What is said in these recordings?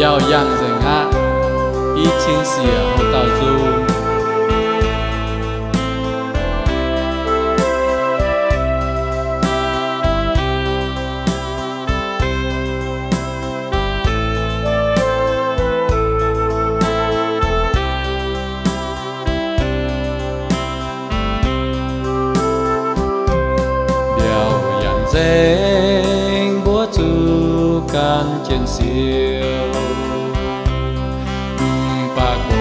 要让人啊一清洗后到住。Rèn búa chu can trên siêu ba cô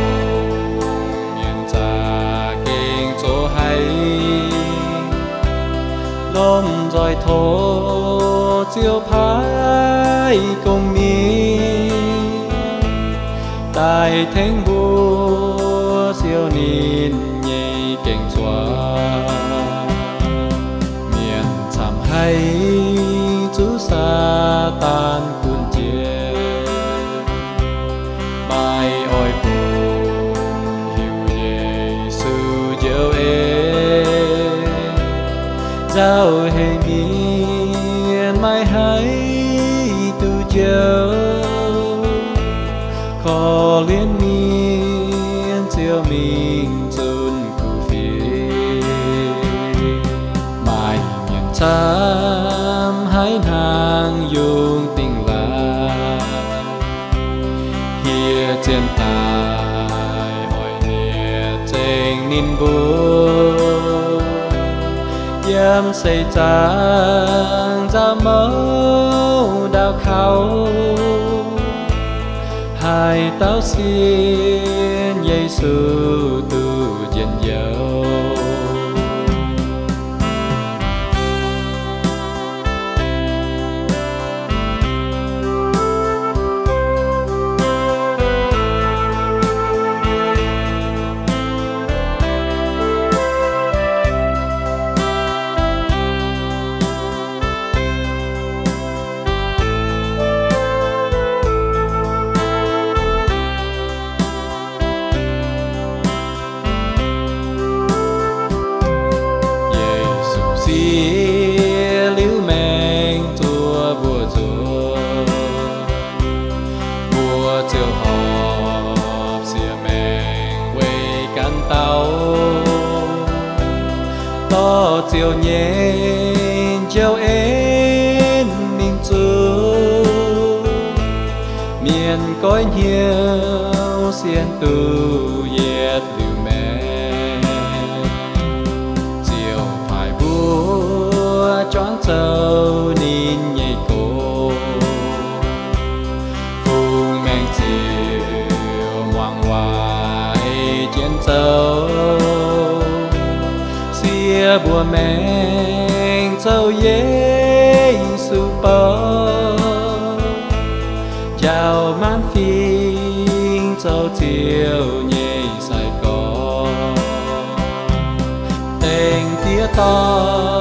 miền trà kinh chỗ hay lom rồi thô chiếu phái công mi tại thánh búa siêu nín nhảy cảnh xóa hay chú sa tan cuốn chia bài oi buồn hiểu Giêsu dấu giao hệ miền mai hay tu dấu khó liên miên chiều mình chôn cụ phía bài tham hái nàng dùng tình là hier trên tài hỏi nhiệt trên nín bố yếm xây trang ra mẫu đào khâu hai táo xin Giêsu tu dân dấu. Liu men tua bùa chiều họp xìa men quay cán tàu to chiều nhện chiều ến mình chú miền cõi nhiều xiên tu yết liu men chiều phải bùa choáng châu nín nhảy cô phùng men chiều ngoan hoài chiến châu xia bùa men châu Giêsu bó chào mãn phiên châu chiều nhảy sai có tên tía to